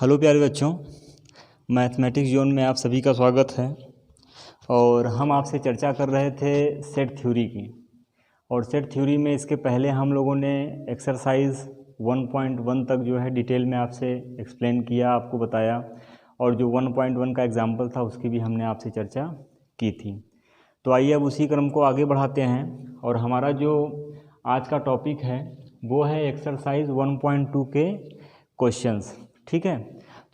Hello प्यारे बच्चों, mathematics zone में आप सभी का स्वागत है। और हम आपसे चर्चा कर रहे थे सेट थ्योरी की। और सेट थ्योरी में इसके पहले हम लोगों ने एक्सरसाइज 1.1 तक जो है डिटेल में आपसे एक्सप्लेन किया, आपको बताया। और जो 1.1 का एग्जाम्पल था उसकी भी हमने आपसे चर्चा की थी। तो आइए अब उसी क्रम को आगे बढ़ाते हैं। और हमारा जो आज का टॉपिक है वो है एक्सरसाइज 1.2 के क्वेश्चंस। ठीक है,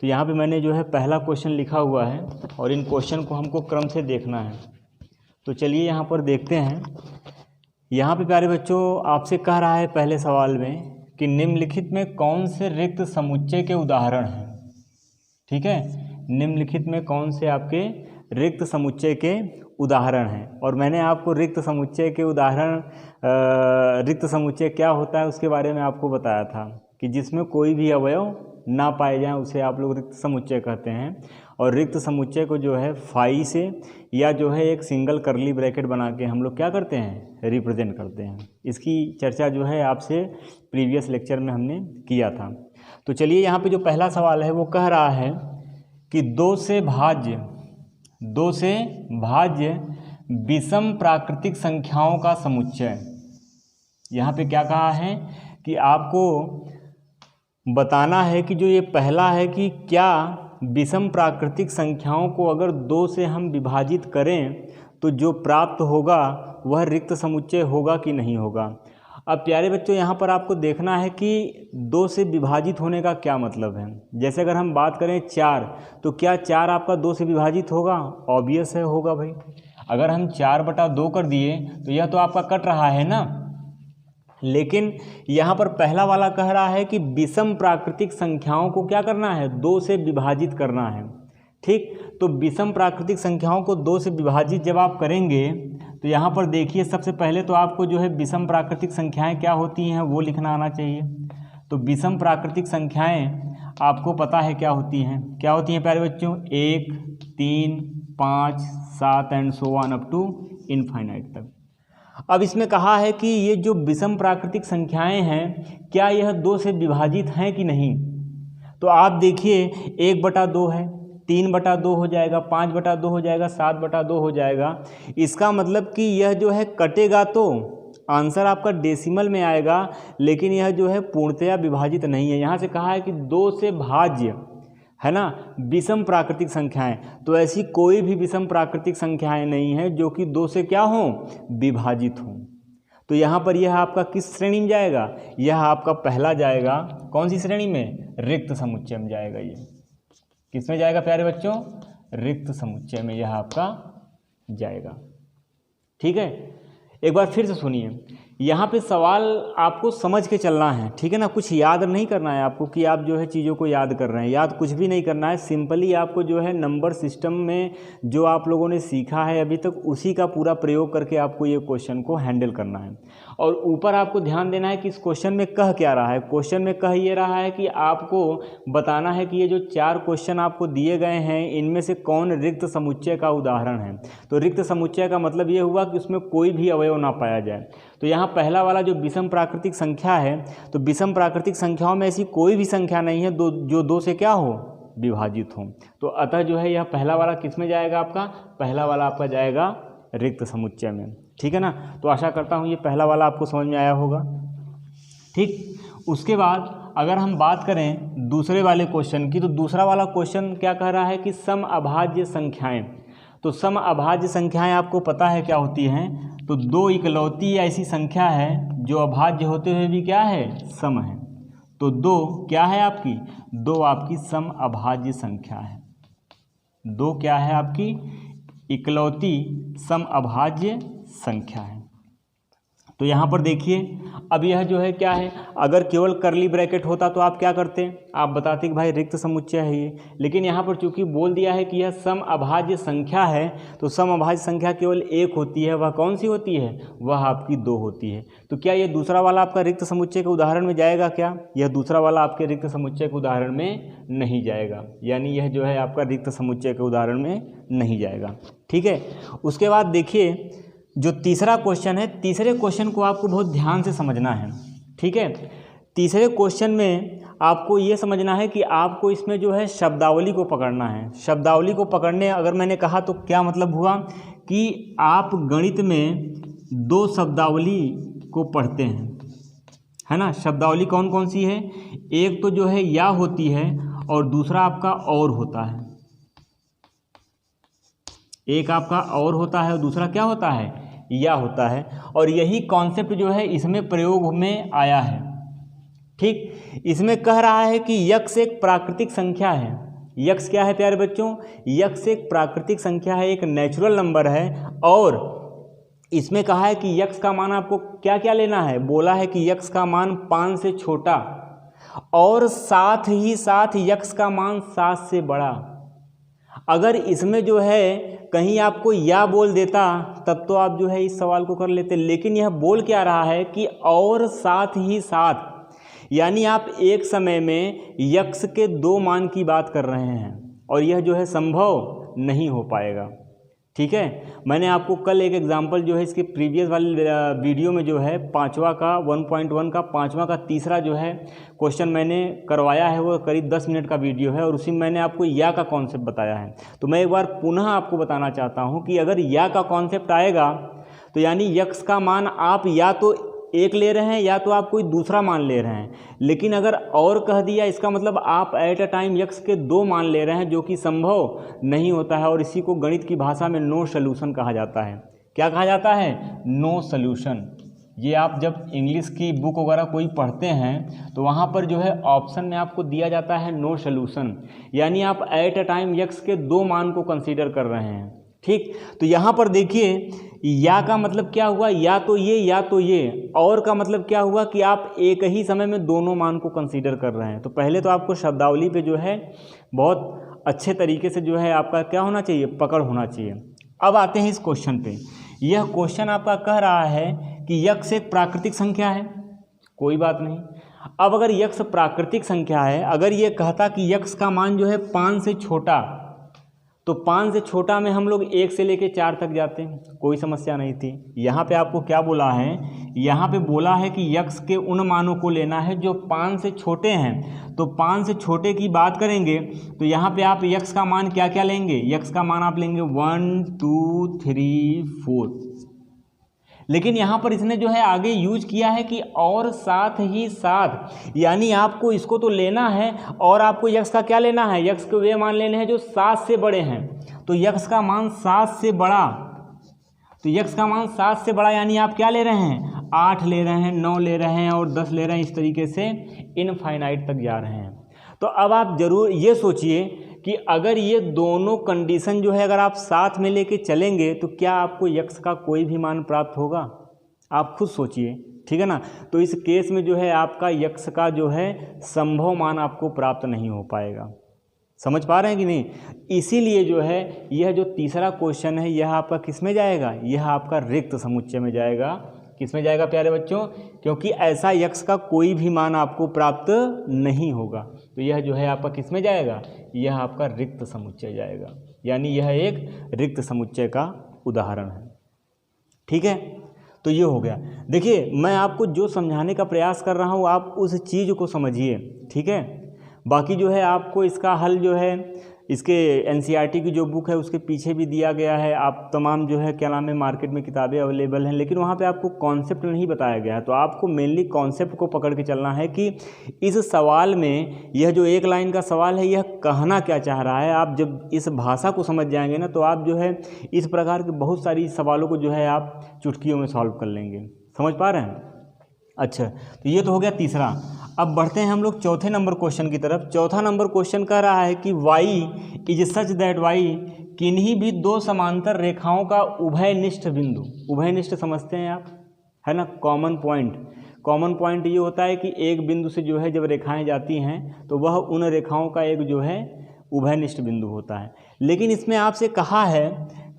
तो यहाँ पे मैंने जो है पहला क्वेश्चन लिखा हुआ है और इन क्वेश्चन को हमको क्रम से देखना है। तो चलिए यहाँ पर देखते हैं। यहाँ पे प्यारे बच्चों आपसे कह रहा है पहले सवाल में कि निम्नलिखित में कौन से रिक्त समुच्चय के उदाहरण हैं। ठीक है, निम्नलिखित में कौन से आपके रिक्त समुच्चय के उदाहरण हैं। और मैंने आपको रिक्त समुच्चय के उदाहरण रिक्त समुच्चय क्या होता है उसके बारे में आपको बताया था कि जिसमें कोई भी अवयव ना पाए जाएं उसे आप लोग रिक्त समुच्चय कहते हैं। और रिक्त समुच्चय को जो है फाई से या जो है एक सिंगल करली ब्रैकेट बना के हम लोग क्या करते हैं, रिप्रेजेंट करते हैं। इसकी चर्चा जो है आपसे प्रीवियस लेक्चर में हमने किया था। तो चलिए यहाँ पे जो पहला सवाल है वो कह रहा है कि दो से भाज्य विषम प्राकृतिक संख्याओं का समुच्चय। यहाँ पे क्या कहा है कि आपको बताना है कि जो ये पहला है कि क्या विषम प्राकृतिक संख्याओं को अगर 2 से हम विभाजित करें तो जो प्राप्त होगा वह रिक्त समुच्चय होगा कि नहीं होगा। अब प्यारे बच्चों यहाँ पर आपको देखना है कि 2 से विभाजित होने का क्या मतलब है। जैसे अगर हम बात करें 4, तो क्या 4 आपका 2 से विभाजित होगा? ऑब्वियस है, होगा भाई। अगर हम 4/2 कर दिए तो यह तो आपका कट रहा है ना। लेकिन यहाँ पर पहला वाला कह रहा है कि विषम प्राकृतिक संख्याओं को क्या करना है, 2 से विभाजित करना है। ठीक, तो विषम प्राकृतिक संख्याओं को 2 से विभाजित जब आप करेंगे तो यहाँ पर देखिए सबसे पहले तो आपको जो है विषम प्राकृतिक संख्याएं क्या होती हैं वो लिखना आना चाहिए। तो विषम प्राकृतिक संख्याएं आपको पता है क्या होती हैं प्यारे बच्चों, 1, 3, 5, 7 and so on up to infinite तक। अब इसमें कहा है कि ये जो विषम प्राकृतिक संख्याएं हैं क्या यह 2 से विभाजित हैं कि नहीं। तो आप देखिए 1/2 है, 3/2 हो जाएगा, 5/2 हो जाएगा, 7/2 हो जाएगा। इसका मतलब कि यह जो है कटेगा तो आंसर आपका डेसिमल में आएगा, लेकिन यह जो है पूर्णतया विभाजित नहीं है। यहाँ से कहा है कि 2 से भाज्य है ना विषम प्राकृतिक संख्याएं। तो ऐसी कोई भी विषम प्राकृतिक संख्याएं नहीं है जो कि 2 से क्या हों, विभाजित हों। तो यहाँ पर यह आपका किस श्रेणी में जाएगा, यह आपका पहला जाएगा। कौन सी श्रेणी में? रिक्त समुच्चय में जाएगा। ये किस में जाएगा प्यारे बच्चों? रिक्त समुच्चय में यह आपका जाएगा। ठीक है, एक बार फिर से सुनिए। यहाँ पे सवाल आपको समझ के चलना है, ठीक है ना। कुछ याद नहीं करना है आपको कि आप जो है चीज़ों को याद कर रहे हैं, याद कुछ भी नहीं करना है। सिंपली आपको जो है नंबर सिस्टम में जो आप लोगों ने सीखा है अभी तक उसी का पूरा प्रयोग करके आपको ये क्वेश्चन को हैंडल करना है। और ऊपर आपको ध्यान देना है कि इस क्वेश्चन में कह क्या रहा है। क्वेश्चन में कह ये रहा है कि आपको बताना है कि ये जो 4 क्वेश्चन आपको दिए गए हैं इनमें से कौन रिक्त समुच्चय का उदाहरण है। तो रिक्त समुच्चय का मतलब ये हुआ कि उसमें कोई भी अवयव ना पाया जाए। तो यहाँ पहला वाला जो विषम प्राकृतिक संख्या है, तो विषम प्राकृतिक संख्याओं में ऐसी कोई भी संख्या नहीं है जो 2 से क्या हो, विभाजित हो। तो अतः जो है यह पहला वाला किस में जाएगा, आपका पहला वाला आपका जाएगा रिक्त समुच्चय में। ठीक है ना। तो आशा करता हूँ ये पहला वाला आपको समझ में आया होगा। ठीक, उसके बाद अगर हम बात करें दूसरे वाले क्वेश्चन की, तो दूसरा वाला क्वेश्चन क्या कह रहा है कि सम अभाज्य संख्याएं। तो सम अभाज्य संख्याएं आपको पता है क्या होती हैं। तो 2 इकलौती ऐसी संख्या है जो अभाज्य होते हुए भी क्या है, सम है। तो 2 क्या है आपकी, 2 आपकी सम अभाज्य संख्या है। 2 क्या है आपकी, इकलौती सम अभाज्य संख्या है। तो यहाँ पर देखिए अब यह जो है क्या है, अगर केवल करली ब्रैकेट होता तो आप क्या करते, आप बताते कि भाई रिक्त समुच्चय है ये। लेकिन यहाँ पर चूंकि बोल दिया है कि यह सम अभाज्य संख्या है, तो सम अभाज्य संख्या केवल एक होती है। वह कौन सी होती है, वह आपकी 2 होती है। तो क्या ये दूसरा वाला आपका रिक्त समुच्चय के उदाहरण में जाएगा क्या? यह दूसरा वाला आपके रिक्त समुच्चय के उदाहरण में नहीं जाएगा, यानी यह जो है आपका रिक्त समुच्चय के उदाहरण में नहीं जाएगा। ठीक है, उसके बाद देखिए जो तीसरा क्वेश्चन है, तीसरे क्वेश्चन को आपको बहुत ध्यान से समझना है। ठीक है, तीसरे क्वेश्चन में आपको ये समझना है कि आपको इसमें जो है शब्दावली को पकड़ना है। शब्दावली को पकड़ने अगर मैंने कहा तो क्या मतलब हुआ कि आप गणित में दो शब्दावली को पढ़ते हैं, है ना। शब्दावली कौन कौन सी है? एक तो जो है या होती है और दूसरा आपका और होता है। एक आपका और होता है और दूसरा क्या होता है? या होता है। और यही कॉन्सेप्ट जो है इसमें प्रयोग में आया है। ठीक, इसमें कह रहा है कि यक्स एक प्राकृतिक संख्या है। यक्स क्या है प्यारे बच्चों? यक्स एक प्राकृतिक संख्या है, एक नेचुरल नंबर है। और इसमें कहा है कि यक्स का मान आपको क्या क्या लेना है? बोला है कि यक्स का मान 5 से छोटा और साथ ही साथ यक्स का मान 7 से बड़ा। अगर इसमें जो है कहीं आपको या बोल देता तब तो आप जो है इस सवाल को कर लेते, लेकिन यह बोल क्या रहा है कि और साथ ही साथ, यानी आप एक समय में यक्स के 2 मान की बात कर रहे हैं और यह जो है संभव नहीं हो पाएगा। ठीक है, मैंने आपको कल एक एग्जांपल जो है इसके प्रीवियस वाले वीडियो में जो है 5वां का 1.1 का 5वां का तीसरा जो है क्वेश्चन मैंने करवाया है, वो करीब 10 मिनट का वीडियो है और उसी में मैंने आपको या का कॉन्सेप्ट बताया है। तो मैं एक बार पुनः आपको बताना चाहता हूँ कि अगर या का कॉन्सेप्ट आएगा तो यानी यक्स का मान आप या तो एक ले रहे हैं या तो आप कोई दूसरा मान ले रहे हैं, लेकिन अगर और कह दिया इसका मतलब आप एट अ टाइम यक्स के 2 मान ले रहे हैं, जो कि संभव नहीं होता है। और इसी को गणित की भाषा में नो सॉल्यूशन कहा जाता है। क्या कहा जाता है? No solution. ये आप जब इंग्लिश की बुक वगैरह कोई पढ़ते हैं तो वहाँ पर जो है ऑप्शन में आपको दिया जाता है नो सॉल्यूशन, यानी आप एट अ टाइम यक्स के 2 मान को कंसीडर कर रहे हैं। ठीक, तो यहाँ पर देखिए या का मतलब क्या हुआ? या तो ये या तो ये। और का मतलब क्या हुआ कि आप एक ही समय में दोनों मान को कंसीडर कर रहे हैं। तो पहले तो आपको शब्दावली पे जो है बहुत अच्छे तरीके से जो है आपका क्या होना चाहिए? पकड़ होना चाहिए। अब आते हैं इस क्वेश्चन पे। यह क्वेश्चन आपका कह रहा है कि यक्स एक प्राकृतिक संख्या है, कोई बात नहीं। अब अगर यक्स प्राकृतिक संख्या है, अगर ये कहता कि यक्स का मान जो है 5 से छोटा, तो 5 से छोटा में हम लोग 1 से लेके 4 तक जाते हैं, कोई समस्या नहीं थी। यहाँ पे आपको क्या बोला है? यहाँ पे बोला है कि यक्स के उन मानों को लेना है जो 5 से छोटे हैं। तो 5 से छोटे की बात करेंगे तो यहाँ पे आप यक्स का मान क्या क्या लेंगे? यक्स का मान आप लेंगे 1 2 3 4। लेकिन यहाँ पर इसने जो है आगे यूज किया है कि और साथ ही साथ, यानी आपको इसको तो लेना है और आपको यक्स का क्या लेना है? यक्स के वे मान लेने हैं जो 7 से बड़े हैं। तो यक्स का मान 7 से बड़ा, तो यक्स का मान 7 से बड़ा यानी आप क्या ले रहे हैं? 8 ले रहे हैं, 9 ले रहे हैं और 10 ले रहे हैं। इस तरीके से इनफाइनाइट तक जा रहे हैं। तो अब आप जरूर ये सोचिए कि अगर ये दोनों कंडीशन जो है अगर आप साथ में लेके चलेंगे तो क्या आपको यक्स का कोई भी मान प्राप्त होगा? आप खुद सोचिए, ठीक है ना। तो इस केस में जो है आपका यक्स का जो है संभव मान आपको प्राप्त नहीं हो पाएगा। समझ पा रहे हैं कि नहीं? इसीलिए जो है यह जो तीसरा क्वेश्चन है यह आपका किस में जाएगा? यह आपका रिक्त समुच्चय में जाएगा। किस में जाएगा प्यारे बच्चों? क्योंकि ऐसा यक्स का कोई भी मान आपको प्राप्त नहीं होगा। तो यह जो है आपका किस में जाएगा? यह आपका रिक्त समुच्चय जाएगा, यानी यह एक रिक्त समुच्चय का उदाहरण है। ठीक है, तो ये हो गया। देखिए मैं आपको जो समझाने का प्रयास कर रहा हूँ आप उस चीज़ को समझिए, ठीक है। बाकी जो है आपको इसका हल जो है इसके एनसीईआरटी की जो बुक है उसके पीछे भी दिया गया है। आप तमाम जो है क्या नाम है मार्केट में किताबें अवेलेबल हैं, लेकिन वहाँ पे आपको कॉन्सेप्ट नहीं बताया गया है। तो आपको मेनली कॉन्सेप्ट को पकड़ के चलना है कि इस सवाल में यह जो एक लाइन का सवाल है यह कहना क्या चाह रहा है। आप जब इस भाषा को समझ जाएंगे ना तो आप जो है इस प्रकार के बहुत सारी सवालों को जो है आप चुटकियों में सॉल्व कर लेंगे। समझ पा रहे हैं? अच्छा, तो ये तो हो गया तीसरा। अब बढ़ते हैं हम लोग चौथे नंबर क्वेश्चन की तरफ। चौथा नंबर क्वेश्चन कह रहा है कि y is such that y किन्हीं भी दो समांतर रेखाओं का उभयनिष्ठ बिंदु, उभयनिष्ठ समझते हैं आप, है ना। कॉमन पॉइंट ये होता है कि एक बिंदु से जो है जब रेखाएं जाती हैं तो वह उन रेखाओं का एक जो है उभयनिष्ठ बिंदु होता है। लेकिन इसमें आपसे कहा है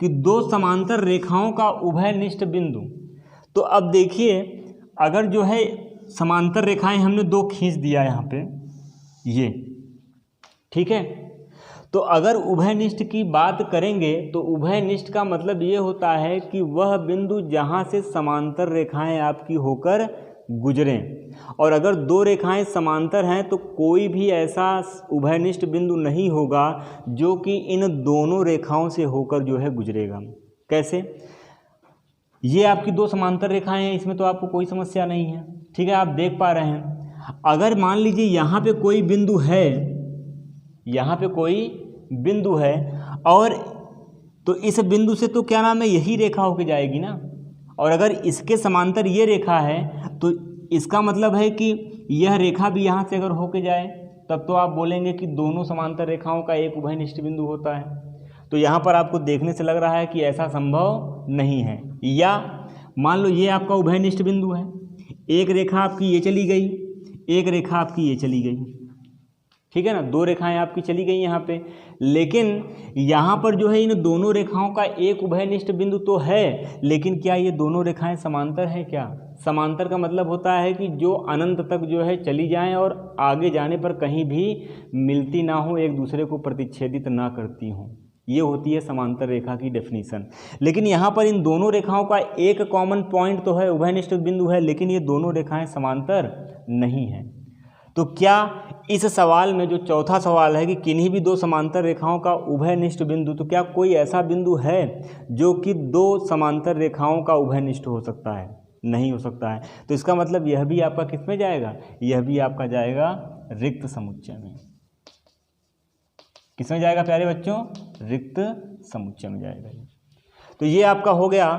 कि दो समांतर रेखाओं का उभयनिष्ठ बिंदु। तो अब देखिए अगर जो है समांतर रेखाएं हमने दो खींच दिया यहाँ पे ये, ठीक है। तो अगर उभयनिष्ठ की बात करेंगे तो उभयनिष्ठ का मतलब ये होता है कि वह बिंदु जहाँ से समांतर रेखाएं आपकी होकर गुजरें। और अगर दो रेखाएं समांतर हैं तो कोई भी ऐसा उभयनिष्ठ बिंदु नहीं होगा जो कि इन दोनों रेखाओं से होकर जो है गुजरेगा। कैसे? ये आपकी दो समांतर रेखाएं हैं, इसमें तो आपको कोई समस्या नहीं है, ठीक है, आप देख पा रहे हैं। अगर मान लीजिए यहाँ पे कोई बिंदु है, यहाँ पे कोई बिंदु है, और तो इस बिंदु से तो क्या नाम है, यही रेखा होके जाएगी ना। और अगर इसके समांतर ये रेखा है तो इसका मतलब है कि यह रेखा भी यहाँ से अगर होके जाए तब तो आप बोलेंगे कि दोनों समांतर रेखाओं का एक उभयनिष्ठ बिंदु होता है। तो यहाँ पर आपको देखने से लग रहा है कि ऐसा संभव नहीं है। या मान लो ये आपका उभयनिष्ठ बिंदु है, एक रेखा आपकी ये चली गई, एक रेखा आपकी ये चली गई, ठीक है ना, दो रेखाएं आपकी चली गई यहाँ पे, लेकिन यहाँ पर जो है इन दोनों रेखाओं का एक उभयनिष्ठ बिंदु तो है, लेकिन क्या ये दोनों रेखाएं समांतर हैं? क्या समांतर का मतलब होता है कि जो अनंत तक जो है चली जाएं और आगे जाने पर कहीं भी मिलती ना हो, एक दूसरे को प्रतिच्छेदित ना करती हों, ये होती है समांतर रेखा की डेफिनीशन। लेकिन यहाँ पर इन दोनों रेखाओं का एक कॉमन पॉइंट तो है, उभयनिष्ठ बिंदु है, लेकिन ये दोनों रेखाएं समांतर नहीं हैं। तो क्या इस सवाल में जो चौथा सवाल है कि किन्हीं भी दो समांतर रेखाओं का उभयनिष्ठ बिंदु, तो क्या कोई ऐसा बिंदु है जो कि दो समांतर रेखाओं का उभयनिष्ठ हो सकता है? नहीं हो सकता है। तो इसका मतलब यह भी आपका किस में जाएगा? यह भी आपका जाएगा रिक्त समुच्चय में। किस में जाएगा प्यारे बच्चों? रिक्त समुच्चय में जाएगा। तो ये आपका हो गया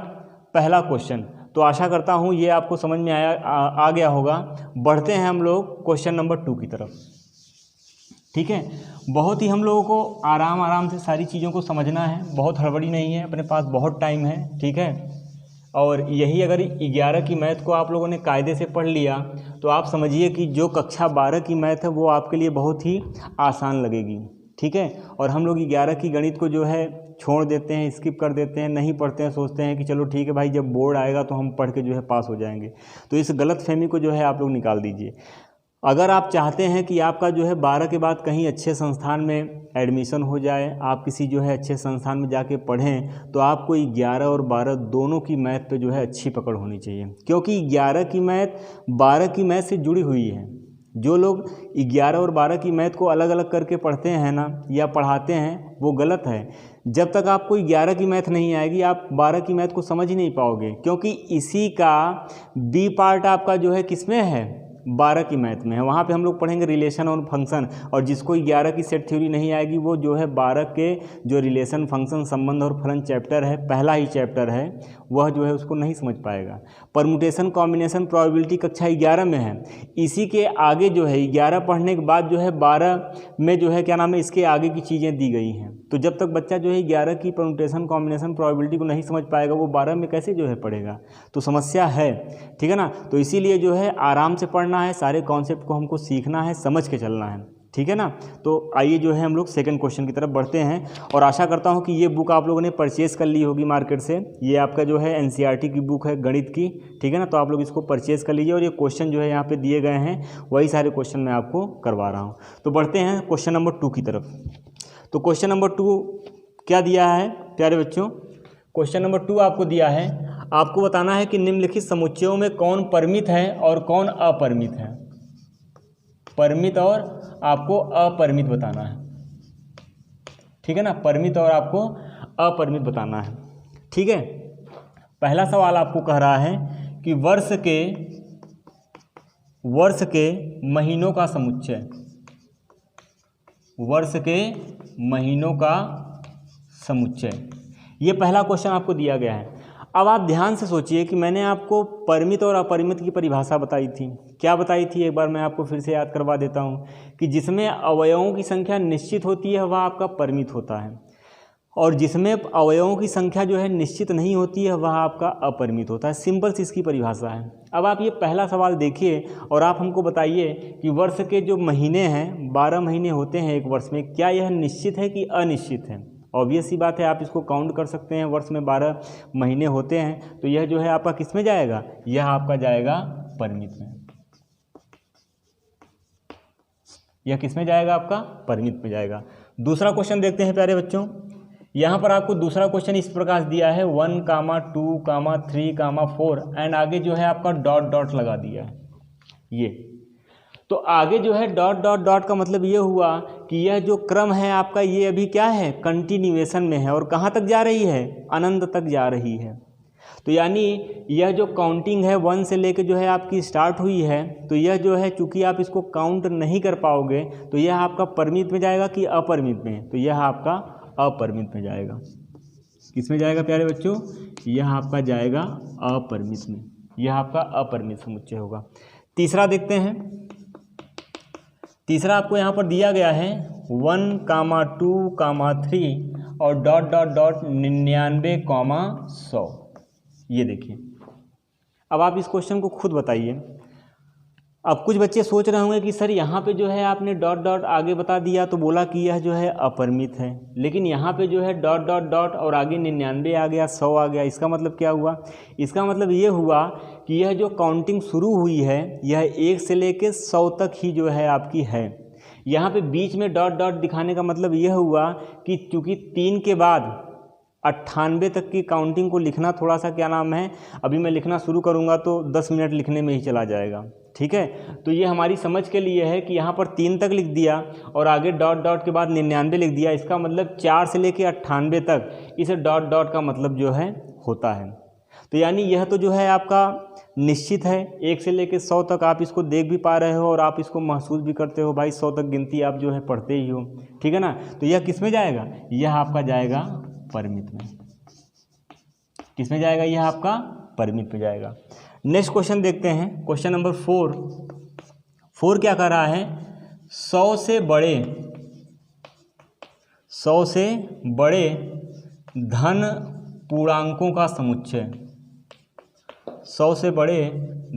पहला क्वेश्चन। तो आशा करता हूँ ये आपको समझ में आ गया होगा। बढ़ते हैं हम लोग क्वेश्चन नंबर 2 की तरफ, ठीक है। बहुत ही हम लोगों को आराम से सारी चीज़ों को समझना है, बहुत हड़बड़ी नहीं है, अपने पास बहुत टाइम है, ठीक है। और यही अगर 11 की मैथ को आप लोगों ने कायदे से पढ़ लिया तो आप समझिए कि जो कक्षा 12 की मैथ है वो आपके लिए बहुत ही आसान लगेगी, ठीक है। और हम लोग 11 की गणित को जो है छोड़ देते हैं, स्किप कर देते हैं, नहीं पढ़ते हैं, सोचते हैं कि चलो ठीक है भाई जब बोर्ड आएगा तो हम पढ़ के जो है पास हो जाएंगे। तो इस गलतफहमी को जो है आप लोग निकाल दीजिए। अगर आप चाहते हैं कि आपका जो है 12 के बाद कहीं अच्छे संस्थान में एडमिशन हो जाए, आप किसी जो है अच्छे संस्थान में जाके पढ़ें, तो आपको 11 और 12 दोनों की मैथ पे जो है अच्छी पकड़ होनी चाहिए, क्योंकि 11 की मैथ 12 की मैथ से जुड़ी हुई है। जो लोग 11 और 12 की मैथ को अलग अलग करके पढ़ते हैं ना या पढ़ाते हैं, वो गलत है। जब तक आपको 11 की मैथ नहीं आएगी आप 12 की मैथ को समझ ही नहीं पाओगे, क्योंकि इसी का बी पार्ट आपका जो है किसमें है? 12 की मैथ में है। वहाँ पे हम लोग पढ़ेंगे रिलेशन और फंक्शन, और जिसको 11 की सेट थ्योरी नहीं आएगी वो जो है 12 के जो रिलेशन, फंक्शन, संबंध और फलन चैप्टर है, पहला ही चैप्टर है, वह जो है उसको नहीं समझ पाएगा। परमुटेशन, कॉम्बिनेशन, प्रोबेबिलिटी कक्षा 11 में है। इसी के आगे जो है 11 पढ़ने के बाद जो है 12 में जो है क्या नाम है, इसके आगे की चीज़ें दी गई हैं। तो जब तक बच्चा जो है 11 की परमुटेशन, कॉम्बिनेशन, प्रोबेबिलिटी को नहीं समझ पाएगा वो 12 में कैसे जो है पढ़ेगा? तो समस्या है, ठीक है ना। तो इसीलिए जो है आराम से पढ़ना है, सारे कॉन्सेप्ट को हमको सीखना है, समझ के चलना है, ठीक है ना। तो आइए जो है हम लोग सेकंड क्वेश्चन की तरफ बढ़ते हैं। और आशा करता हूं कि ये बुक आप लोगों ने परचेज़ कर ली होगी मार्केट से। ये आपका जो है एनसीईआरटी की बुक है गणित की, ठीक है ना। तो आप लोग इसको परचेज़ कर लीजिए, और ये क्वेश्चन जो है यहाँ पे दिए गए हैं वही सारे क्वेश्चन मैं आपको करवा रहा हूँ। तो बढ़ते हैं क्वेश्चन नंबर 2 की तरफ। तो क्वेश्चन नंबर 2 क्या दिया है प्यारे बच्चों? क्वेश्चन नंबर 2 आपको दिया है, आपको बताना है कि निम्नलिखित समुच्चयों में कौन परिमित है और कौन अपरिमित है। परिमित और आपको अपरिमित बताना है, ठीक है ना। परिमित और आपको अपरिमित बताना है, ठीक है। पहला सवाल आपको कह रहा है कि वर्ष के महीनों का समुच्चय, वर्ष के महीनों का समुच्चय, ये पहला क्वेश्चन आपको दिया गया है। अब आप ध्यान से सोचिए कि मैंने आपको परिमित और अपरिमित की परिभाषा बताई थी। क्या बताई थी? एक बार मैं आपको फिर से याद करवा देता हूँ कि जिसमें अवयवों की संख्या निश्चित होती है वह आपका परिमित होता है, और जिसमें अवयवों की संख्या जो है निश्चित नहीं होती है वह आपका अपरिमित होता है। सिंपल सी इसकी परिभाषा है। अब आप ये पहला सवाल देखिए और आप हमको बताइए कि वर्ष के जो महीने हैं, 12 महीने होते हैं एक वर्ष में, क्या यह निश्चित है कि अनिश्चित है? ऑब्वियस सी बात है, आप इसको काउंट कर सकते हैं, वर्ष में 12 महीने होते हैं, तो यह जो है आपका किस में जाएगा? यह आपका जाएगा परिमित में। यह किस में जाएगा? आपका परिमित में जाएगा। दूसरा क्वेश्चन देखते हैं प्यारे बच्चों यहाँ पर आपको दूसरा क्वेश्चन इस प्रकार दिया है 1, 2, 3, 4 एंड आगे जो है आपका डॉट डॉट लगा दिया है ये। तो आगे जो है डॉट डॉट डॉट का मतलब ये हुआ कि यह जो क्रम है आपका ये अभी क्या है, कंटिन्यूएशन में है और कहाँ तक जा रही है, अनंत तक जा रही है। तो यानी यह जो काउंटिंग है 1 से लेकर जो है आपकी स्टार्ट हुई है, तो यह जो है चूंकि आप इसको काउंट नहीं कर पाओगे तो यह आपका परिमित में जाएगा कि अपरिमित में, तो यह आपका अपरिमित में जाएगा। किस में जाएगा प्यारे बच्चों, यह आपका जाएगा अपरिमित में, यह आपका अपरिमित समुच्चय होगा। तीसरा देखते हैं। तीसरा आपको यहाँ पर दिया गया है 1, 2, 3 और डॉट डॉट डॉट 99, 100। ये देखिए, अब आप इस क्वेश्चन को खुद बताइए। अब कुछ बच्चे सोच रहे होंगे कि सर यहाँ पे जो है आपने डॉट डॉट आगे बता दिया तो बोला कि यह जो है अपरिमित है, लेकिन यहाँ पे जो है डॉट डॉट डॉट और आगे 99 आ गया, 100 आ गया। इसका मतलब क्या हुआ, इसका मतलब ये हुआ कि यह जो काउंटिंग शुरू हुई है यह 1 से लेकर 100 तक ही जो है आपकी है। यहाँ पे बीच में डॉट डॉट दिखाने का मतलब यह हुआ कि चूँकि 3 के बाद 98 तक की काउंटिंग को लिखना थोड़ा सा क्या नाम है, अभी मैं लिखना शुरू करूँगा तो 10 मिनट लिखने में ही चला जाएगा, ठीक है। तो ये हमारी समझ के लिए है कि यहाँ पर 3 तक लिख दिया और आगे डॉट डॉट के बाद 99 लिख दिया। इसका मतलब 4 से लेकर 98 तक इस डॉट डॉट का मतलब जो है होता है। तो यानी यह तो जो है आपका निश्चित है, 1 से लेकर 100 तक आप इसको देख भी पा रहे हो और आप इसको महसूस भी करते हो, भाई 100 तक गिनती आप जो है पढ़ते ही हो, ठीक है ना। तो यह किस में जाएगा, यह आपका जाएगा परिमित में। किस में जाएगा, यह आपका परिमित में जाएगा। नेक्स्ट क्वेश्चन देखते हैं, क्वेश्चन नंबर 4 क्या कर रहा है, 100 से बड़े धन पूर्णांकों का समुच्चय, 100 से बड़े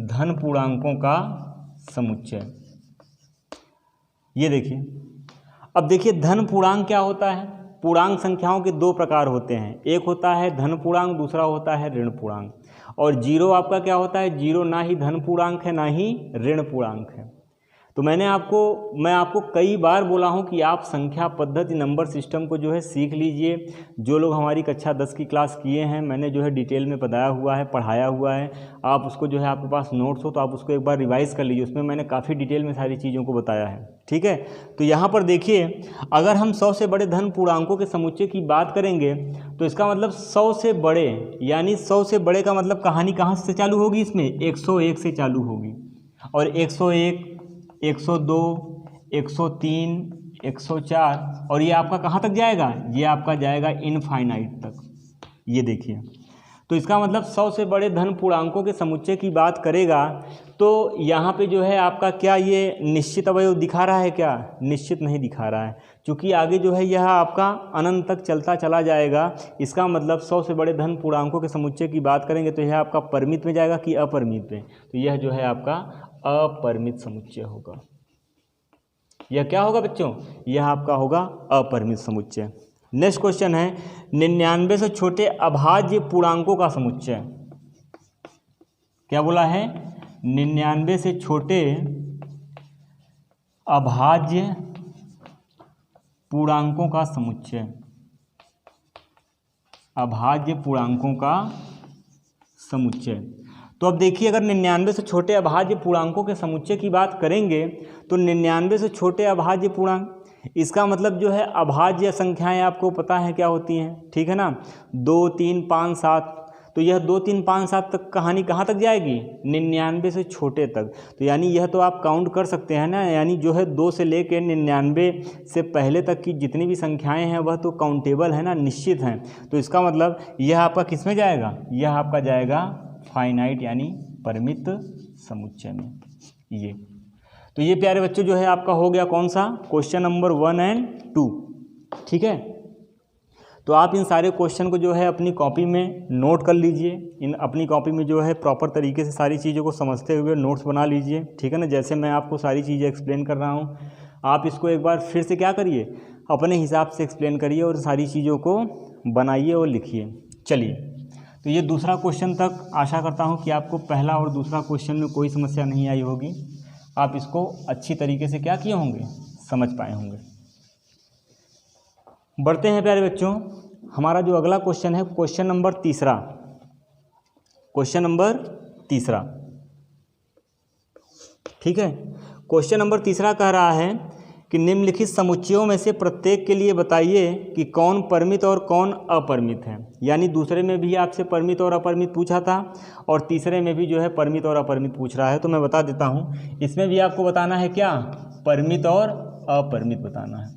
धन पूर्णांकों का समुच्चय। ये देखिए, अब देखिए धन पूर्णांक क्या होता है। पूर्णांक संख्याओं के 2 प्रकार होते हैं, एक होता है धन पूर्णांक, दूसरा होता है ऋण पूर्णांक। और जीरो आपका क्या होता है, जीरो ना ही धन पूर्णांक है ना ही ऋण पूर्णांक है। तो मैं आपको कई बार बोला हूं कि आप संख्या पद्धति नंबर सिस्टम को जो है सीख लीजिए। जो लोग हमारी कक्षा 10 की क्लास किए हैं, मैंने जो है डिटेल में बताया हुआ है, पढ़ाया हुआ है। आप उसको जो है आपके पास नोट्स हो तो आप उसको एक बार रिवाइज़ कर लीजिए, उसमें मैंने काफ़ी डिटेल में सारी चीज़ों को बताया है, ठीक है। तो यहाँ पर देखिए, अगर हम 100 से बड़े धन पूर्णांकों के समुच्चय की बात करेंगे तो इसका मतलब 100 से बड़े, यानी 100 से बड़े का मतलब कहानी कहाँ से चालू होगी, इसमें 101 से चालू होगी। और 101, 102, 103, 104 और ये आपका कहाँ तक जाएगा, ये आपका जाएगा इनफाइनाइट तक। ये देखिए, तो इसका मतलब 100 से बड़े धन पूर्णांकों के समुच्चय की बात करेगा तो यहाँ पे जो है आपका क्या ये निश्चित अवयव दिखा रहा है, क्या निश्चित नहीं दिखा रहा है, क्योंकि आगे जो है यह आपका अनंत तक चलता चला जाएगा। इसका मतलब 100 से बड़े धन पूर्णांकों के समुच्चय की बात करेंगे तो यह आपका परिमित में जाएगा कि अपरिमित में, तो यह जो है आपका अपरिमित समुच्चय होगा। यह क्या होगा बच्चों, यह आपका होगा अपरिमित समुच्चय। नेक्स्ट क्वेश्चन है 99 से छोटे अभाज्य पूर्णांकों का समुच्चय। क्या बोला है, 99 से छोटे अभाज्य पूर्णांकों का समुच्चय, अभाज्य पूर्णांकों का समुच्चय। तो अब देखिए, अगर 99 से छोटे अभाज्य पूर्णांकों के समुच्चय की बात करेंगे तो 99 से छोटे अभाज्य पूर्णांक, इसका मतलब जो है अभाज्य संख्याएं आपको पता है क्या होती हैं, ठीक है ना, 2, 3, 5, 7। तो यह 2, 3, 5, 7 तक कहानी कहाँ तक जाएगी, 99 से छोटे तक। तो यानी यह तो आप काउंट कर सकते हैं ना, यानी जो है 2 से लेकर 99 से पहले तक की जितनी भी संख्याएं हैं वह तो काउंटेबल है ना, निश्चित हैं। तो इसका मतलब यह आपका किस में जाएगा, यह आपका जाएगा फाइनाइट यानी परिमित समुच्चय में। ये तो ये प्यारे बच्चों जो है आपका हो गया कौन सा, क्वेश्चन नंबर 1 और 2, ठीक है। तो आप इन सारे क्वेश्चन को जो है अपनी कॉपी में नोट कर लीजिए, इन अपनी कॉपी में जो है प्रॉपर तरीके से सारी चीज़ों को समझते हुए नोट्स बना लीजिए, ठीक है ना। जैसे मैं आपको सारी चीज़ें एक्सप्लेन कर रहा हूँ, आप इसको एक बार फिर से क्या करिए, अपने हिसाब से एक्सप्लेन करिए और सारी चीज़ों को बनाइए और लिखिए। चलिए, तो ये दूसरा क्वेश्चन तक आशा करता हूँ कि आपको पहला और दूसरा क्वेश्चन में कोई समस्या नहीं आई होगी, आप इसको अच्छी तरीके से क्या किए होंगे, समझ पाए होंगे। बढ़ते हैं प्यारे बच्चों हमारा जो अगला क्वेश्चन है क्वेश्चन नंबर तीसरा, ठीक है। क्वेश्चन नंबर तीसरा कह रहा है कि निम्नलिखित समुच्चयों में से प्रत्येक के लिए बताइए कि कौन परिमित और कौन अपरिमित है। यानी दूसरे में भी आपसे परिमित और अपरिमित पूछा था और तीसरे में भी जो है परिमित और अपरिमित पूछ रहा है। तो मैं बता देता हूँ, इसमें भी आपको बताना है क्या, परिमित और अपरिमित बताना है,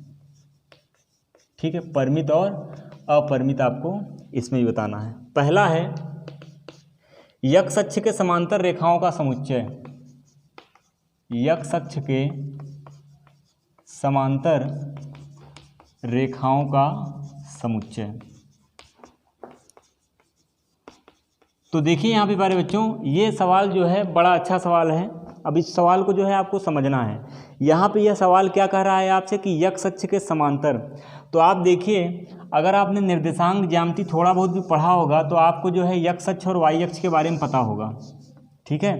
ठीक है। परिमित और अपरिमित आपको इसमें भी बताना है। पहला है यक्ष अक्ष के समांतर रेखाओं का समुच्चय, यक्ष अक्ष के समांतर रेखाओं का समुच्चय। तो देखिए यहाँ पे प्यारे बच्चों, ये सवाल जो है बड़ा अच्छा सवाल है। अब इस सवाल को जो है आपको समझना है। यहाँ पे यह सवाल क्या कह रहा है आपसे कि यक्ष अक्ष के समांतर। तो आप देखिए, अगर आपने निर्देशांक ज्यामिति थोड़ा बहुत भी पढ़ा होगा तो आपको जो है यक्ष अक्ष और वाई अक्ष के बारे में पता होगा, ठीक है।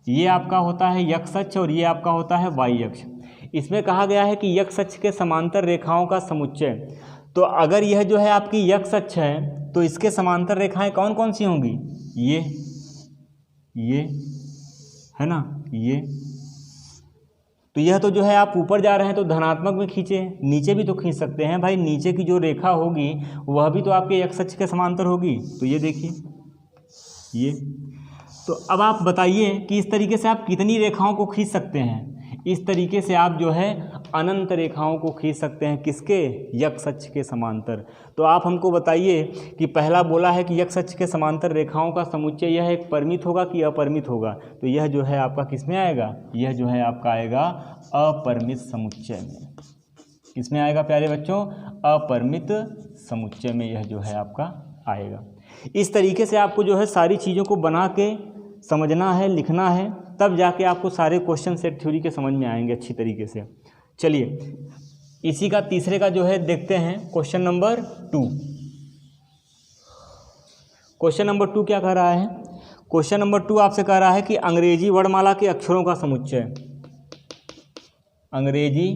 ये आपका होता है यक्ष अक्ष और ये आपका होता है वाई अक्ष। इसमें कहा गया है कि यक्ष अक्ष के समांतर रेखाओं का समुच्चय। तो अगर यह जो है आपकी यक्ष अक्ष है तो इसके समांतर रेखाएं कौन कौन सी होंगी, ये है ना, ये। तो यह तो जो है आप ऊपर जा रहे हैं तो धनात्मक में खींचे, नीचे भी तो खींच सकते हैं भाई। नीचे की जो रेखा होगी वह भी तो आपके यक्ष अक्ष के समांतर होगी। तो ये देखिए ये। तो अब आप बताइए कि इस तरीके से आप कितनी रेखाओं को खींच सकते हैं। इस तरीके से आप जो है अनंत रेखाओं को खींच सकते हैं, किसके, यक्ष अक्ष के समांतर। तो आप हमको बताइए कि पहला बोला है कि यक्ष अक्ष के समांतर रेखाओं का समुच्चय यह एक परिमित होगा कि अपरिमित होगा। तो यह जो है आपका किस में आएगा, यह जो है आपका आएगा अपरिमित समुच्चय में। किस में आएगा प्यारे बच्चों, अपरिमित समुच्चय में यह जो है आपका आएगा। इस तरीके से आपको जो है सारी चीज़ों को बना के समझना है, लिखना है, तब जाके आपको सारे क्वेश्चन सेट थ्योरी के समझ में आएंगे अच्छी तरीके से। चलिए इसी का तीसरे का जो है देखते हैं क्वेश्चन नंबर 2। क्वेश्चन नंबर 2 क्या कह रहा है, क्वेश्चन नंबर 2 आपसे कह रहा है कि अंग्रेजी वर्णमाला के अक्षरों का समुच्चय, अंग्रेजी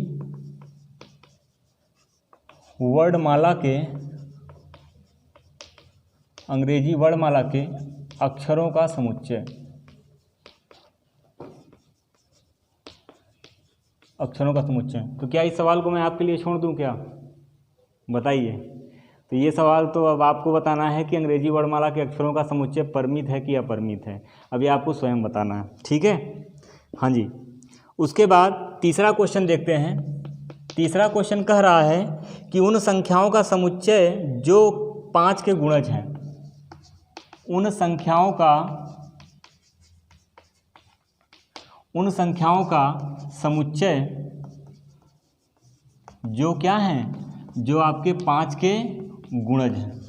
वर्णमाला के अक्षरों का समुच्चय, अक्षरों का समुच्चय। तो क्या इस सवाल को मैं आपके लिए छोड़ दूं क्या, बताइए। तो ये सवाल तो अब आपको बताना है कि अंग्रेजी वर्णमाला के अक्षरों का समुच्चय परिमित है कि अपरिमित है। अभी आपको स्वयं बताना है, ठीक है। हाँ जी। उसके बाद तीसरा क्वेश्चन देखते हैं। तीसरा क्वेश्चन कह रहा है कि उन संख्याओं का समुच्चय जो 5 के गुणज हैं, उन संख्याओं का समुच्चय जो क्या हैं, जो आपके 5 के गुणज हैं,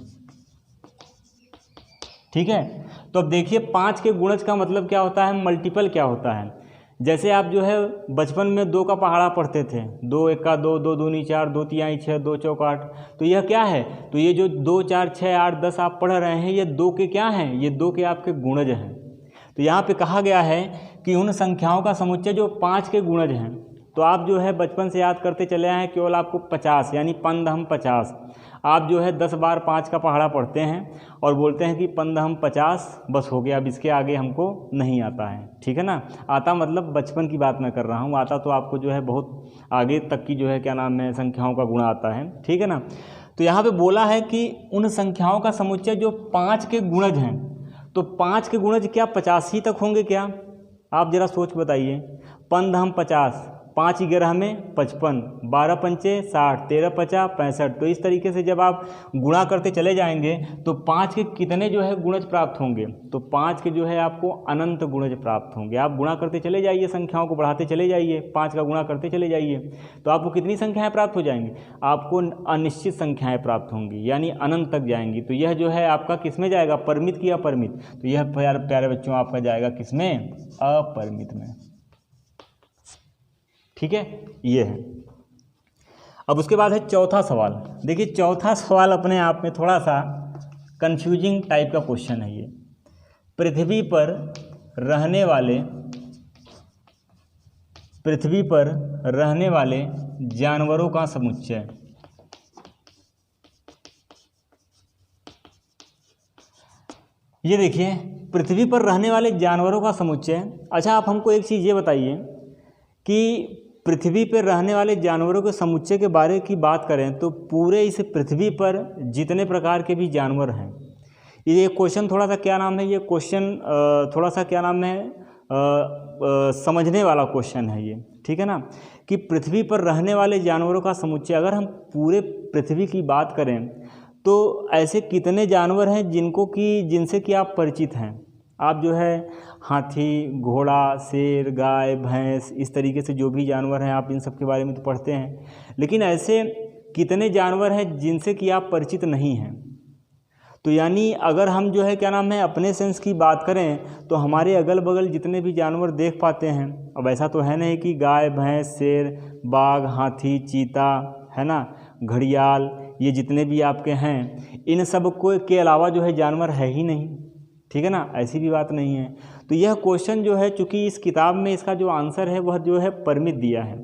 ठीक है। तो अब देखिए 5 के गुणज का मतलब क्या होता है, मल्टीपल क्या होता है। जैसे आप जो है बचपन में 2 का पहाड़ा पढ़ते थे, 2 1 2, 2 दूनी 4, 2 तिहाई 6, 2 चौक 8। तो यह क्या है, तो ये जो 2 4 6 8 10 आप पढ़ रहे हैं, ये 2 के क्या हैं, ये 2 के आपके गुणज हैं। तो यहाँ पे कहा गया है कि उन संख्याओं का समुच्चय जो 5 के गुणज हैं। तो आप जो है बचपन से याद करते चले आए हैं, केवल आपको 50 यानी 50। आप जो है 10 बार 5 का पहाड़ा पढ़ते हैं और बोलते हैं कि 50 बस हो गया, अब इसके आगे हमको नहीं आता है, ठीक है ना। आता मतलब बचपन की बात मैं कर रहा हूँ, आता तो आपको जो है बहुत आगे तक की जो है क्या नाम है संख्याओं का गुणा आता है, ठीक है ना। तो यहाँ पे बोला है कि उन संख्याओं का समुच्चय जो 5 के गुणज हैं। तो 5 के गुणज क्या 85 तक होंगे क्या, आप जरा सोच बताइए। 50, 5 11 में 55, 12 पंचे 60, 13 50 65। तो इस तरीके से जब आप गुणा करते चले जाएंगे तो 5 के कितने जो है गुणज प्राप्त होंगे, तो 5 के जो है आपको अनंत गुणज प्राप्त होंगे। आप गुणा करते चले जाइए, संख्याओं को बढ़ाते चले जाइए, 5 का गुणा करते चले जाइए, तो आपको कितनी संख्याएं प्राप्त हो जाएंगी, आपको अनिश्चित संख्याएं प्राप्त होंगी, यानी अनंत तक जाएंगी। तो यह जो है आपका किस में जाएगा, परिमित की अपरिमित। तो यह प्यारे बच्चों आपका जाएगा किस में, अपरिमित में, ठीक है। ये है। अब उसके बाद है चौथा सवाल। देखिए चौथा सवाल अपने आप में थोड़ा सा कंफ्यूजिंग टाइप का क्वेश्चन है। ये पृथ्वी पर रहने वाले जानवरों का समुच्चय, ये देखिए, पृथ्वी पर रहने वाले जानवरों का समुच्चय। अच्छा, आप हमको एक चीज़ ये बताइए कि पृथ्वी पर रहने वाले जानवरों के समुच्चय के बारे की बात करें तो पूरे इस पृथ्वी पर जितने प्रकार के भी जानवर हैं, ये क्वेश्चन थोड़ा सा क्या नाम है, ये क्वेश्चन थोड़ा सा क्या नाम है, समझने वाला क्वेश्चन है ये, ठीक है ना, कि पृथ्वी पर रहने वाले जानवरों का समुच्चय। अगर हम पूरे पृथ्वी की बात करें तो ऐसे कितने जानवर हैं जिनसे कि आप परिचित हैं। आप जो है हाथी, घोड़ा, शेर, गाय, भैंस, इस तरीके से जो भी जानवर हैं आप इन सब के बारे में तो पढ़ते हैं, लेकिन ऐसे कितने जानवर हैं जिनसे कि आप परिचित नहीं हैं। तो यानी अगर हम जो है क्या नाम है अपने सेंस की बात करें तो हमारे अगल बगल जितने भी जानवर देख पाते हैं, अब ऐसा तो है नहीं कि गाय, भैंस, शेर, बाघ, हाथी, चीता, है ना, घड़ियाल, ये जितने भी आपके हैं इन सब को के अलावा जो है जानवर है ही नहीं, ठीक है ना, ऐसी भी बात नहीं है। तो यह क्वेश्चन जो है चूँकि इस किताब में इसका जो आंसर है वह जो है परिमित दिया है,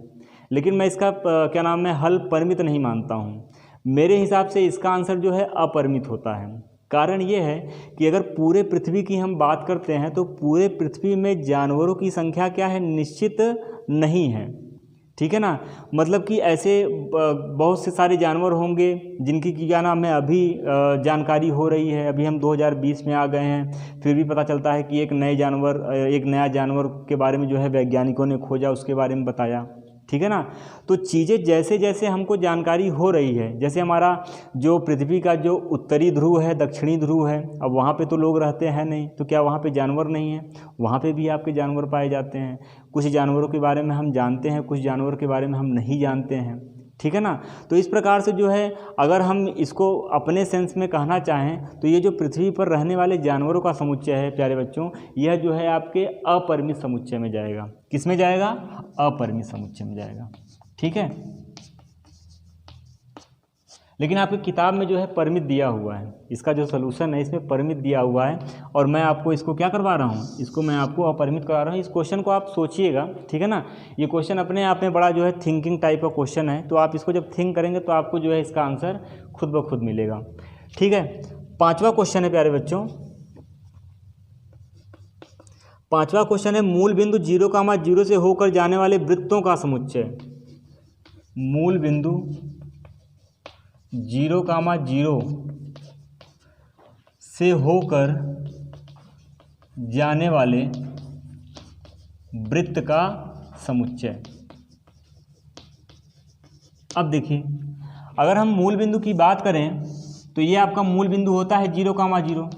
लेकिन मैं इसका क्या नाम है हल परिमित नहीं मानता हूँ। मेरे हिसाब से इसका आंसर जो है अपरिमित होता है। कारण ये है कि अगर पूरे पृथ्वी की हम बात करते हैं तो पूरे पृथ्वी में जानवरों की संख्या क्या है, निश्चित नहीं है, ठीक है ना। मतलब कि ऐसे बहुत से सारे जानवर होंगे जिनकी क्या नाम है अभी जानकारी हो रही है, अभी हम 2020 में आ गए हैं, फिर भी पता चलता है कि एक नया जानवर के बारे में जो है वैज्ञानिकों ने खोजा, उसके बारे में बताया, ठीक है ना। तो चीज़ें जैसे जैसे हमको जानकारी हो रही है, जैसे हमारा जो पृथ्वी का जो उत्तरी ध्रुव है, दक्षिणी ध्रुव है, अब वहाँ पे तो लोग रहते हैं नहीं, तो क्या वहाँ पे जानवर नहीं है? वहाँ पे भी आपके जानवर पाए जाते हैं। कुछ जानवरों के बारे में हम जानते हैं, कुछ जानवरों के बारे में हम नहीं जानते हैं, ठीक है ना। तो इस प्रकार से जो है अगर हम इसको अपने सेंस में कहना चाहें तो ये जो पृथ्वी पर रहने वाले जानवरों का समुच्चय है प्यारे बच्चों, यह जो है आपके अपरिमित समुच्चय में जाएगा। किस में जाएगा? अपरिमित समुच्चय में जाएगा, ठीक है। लेकिन आपकी किताब में जो है परिमित दिया हुआ है, इसका जो सलूशन है इसमें परिमित दिया हुआ है, और मैं आपको इसको क्या करवा रहा हूँ, इसको मैं आपको अपरिमित करवा रहा हूँ। इस क्वेश्चन को आप सोचिएगा, ठीक है ना। ये क्वेश्चन अपने आप में बड़ा जो है थिंकिंग टाइप का क्वेश्चन है, तो आप इसको जब थिंक करेंगे तो आपको जो है इसका आंसर खुद ब खुद मिलेगा, ठीक है। पाँचवा क्वेश्चन है प्यारे बच्चों, पाँचवा क्वेश्चन है मूल बिंदु 0,0 से होकर जाने वाले वृत्तों का समुच्चय। मूल बिंदु 0,0 से होकर जाने वाले वृत्त का समुच्चय। अब देखिए, अगर हम मूल बिंदु की बात करें तो ये आपका मूल बिंदु होता है 0,0।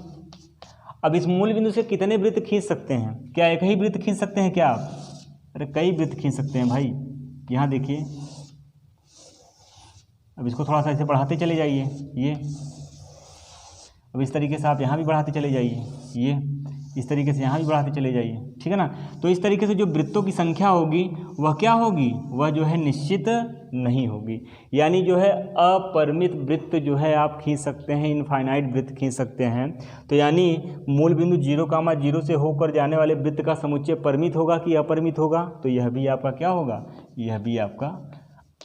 अब इस मूल बिंदु से कितने वृत्त खींच सकते हैं? क्या एक ही वृत्त खींच सकते हैं क्या आप? अरे कई वृत्त खींच सकते हैं भाई। यहाँ देखिए, अब इसको थोड़ा सा ऐसे बढ़ाते चले जाइए, ये अब इस तरीके से आप यहाँ भी बढ़ाते चले जाइए, ये इस तरीके से यहाँ भी बढ़ाते चले जाइए, ठीक है ना। तो इस तरीके से जो वृत्तों की संख्या होगी वह क्या होगी, वह जो है निश्चित नहीं होगी। यानी जो है अपरिमित वृत्त जो है आप खींच सकते हैं, इनफाइनाइट वृत्त खींच सकते हैं। तो यानी मूल बिंदु 0,0 से होकर जाने वाले वृत्त का समुच्चय परिमित होगा कि अपरिमित होगा? तो यह भी आपका क्या होगा, यह भी आपका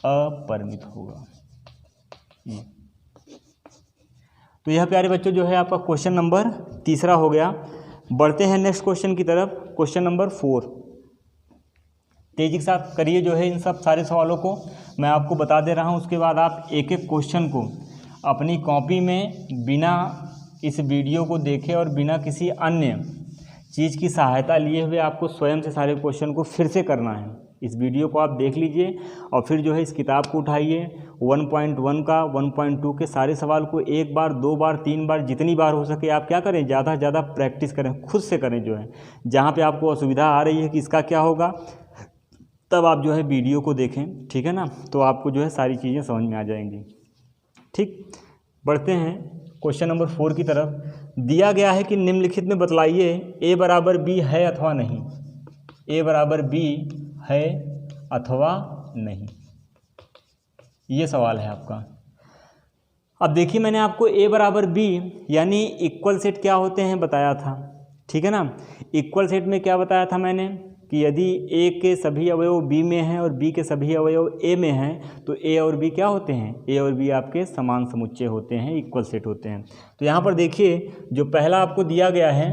अपरिमित होगा। तो यह प्यारे बच्चों जो है आपका क्वेश्चन नंबर 3 हो गया। बढ़ते हैं नेक्स्ट क्वेश्चन की तरफ, क्वेश्चन नंबर 4। तेजी के साथ करिए जो है इन सब सारे सवालों को मैं आपको बता दे रहा हूं, उसके बाद आप एक एक क्वेश्चन को अपनी कॉपी में बिना इस वीडियो को देखे और बिना किसी अन्य चीज़ की सहायता लिए हुए आपको स्वयं से सारे क्वेश्चन को फिर से करना है। इस वीडियो को आप देख लीजिए और फिर जो है इस किताब को उठाइए, 1.1 का 1.2 के सारे सवाल को 1 बार 2 बार 3 बार जितनी बार हो सके आप क्या करें, ज़्यादा से ज़्यादा प्रैक्टिस करें, खुद से करें। जो है जहाँ पे आपको असुविधा आ रही है कि इसका क्या होगा, तब आप जो है वीडियो को देखें, ठीक है ना। तो आपको जो है सारी चीज़ें समझ में आ जाएंगी, ठीक। बढ़ते हैं क्वेश्चन नंबर 4 की तरफ। दिया गया है कि निम्नलिखित में बतलाइए A बराबर B है अथवा नहीं। A बराबर B है अथवा नहीं, ये सवाल है आपका। अब देखिए, मैंने आपको A बराबर B यानी इक्वल सेट क्या होते हैं बताया था, ठीक है ना। इक्वल सेट में क्या बताया था मैंने कि यदि ए के सभी अवयव बी में हैं और बी के सभी अवयव ए में हैं तो ए और बी क्या होते हैं, ए और बी आपके समान समुच्चय होते हैं, इक्वल सेट होते हैं। तो यहाँ पर देखिए जो पहला आपको दिया गया है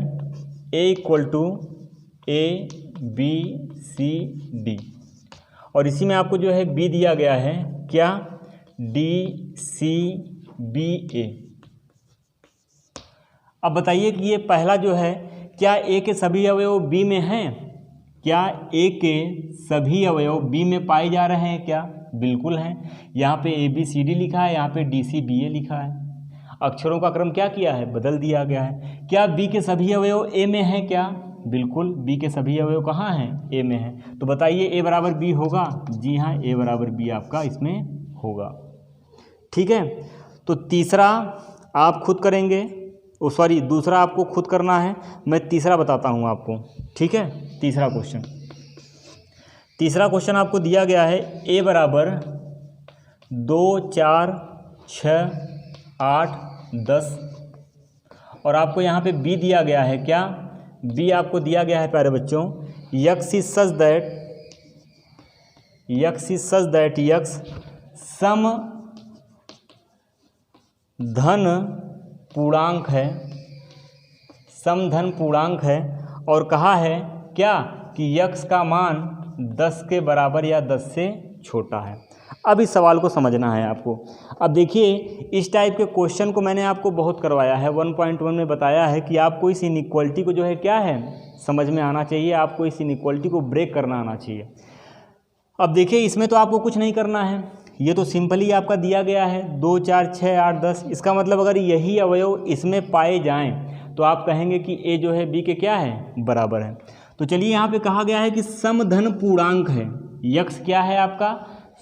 A equal to A B C D, और इसी में आपको जो है बी दिया गया है क्या, डी सी बी ए। अब बताइए कि ये पहला जो है क्या ए के सभी अवयव बी में हैं, क्या ए के सभी अवयव बी में पाए जा रहे हैं क्या, बिल्कुल हैं। यहाँ पे ए बी सी डी लिखा है, यहाँ पे डी सी बी ए लिखा है, अक्षरों का क्रम क्या किया है, बदल दिया गया है। क्या बी के सभी अवयव ए में हैं क्या, बिल्कुल बी के सभी अवयव कहाँ हैं, ए में हैं। तो बताइए ए बराबर बी होगा, जी हाँ ए बराबर बी आपका इसमें होगा। ठीक है, तो तीसरा आप खुद करेंगे, सॉरी दूसरा आपको खुद करना है, मैं तीसरा बताता हूँ आपको। ठीक है, तीसरा क्वेश्चन आपको दिया गया है ए बराबर 2 4 6 8 10, और आपको यहाँ पे बी दिया गया है क्या, बी आपको दिया गया है प्यारे बच्चों x is such that x सम धन पूर्णांक है, समधन पूर्णांक है, और कहा है क्या कि यक्स का मान 10 के बराबर या 10 से छोटा है। अब इस सवाल को समझना है आपको। अब देखिए इस टाइप के क्वेश्चन को मैंने आपको बहुत करवाया है, 1.1 में बताया है कि आपको इस इनइक्वालिटी को जो है क्या है समझ में आना चाहिए, आपको इस इनइक्वालिटी को ब्रेक करना आना चाहिए। अब देखिए इसमें तो आपको कुछ नहीं करना है, ये तो सिंपली आपका दिया गया है 2 4 6 8 10। इसका मतलब अगर यही अवयव इसमें पाए जाएं तो आप कहेंगे कि ए जो है बी के क्या है, बराबर है। तो चलिए यहाँ पे कहा गया है कि समधन पूर्णांक है, यक्स क्या है आपका,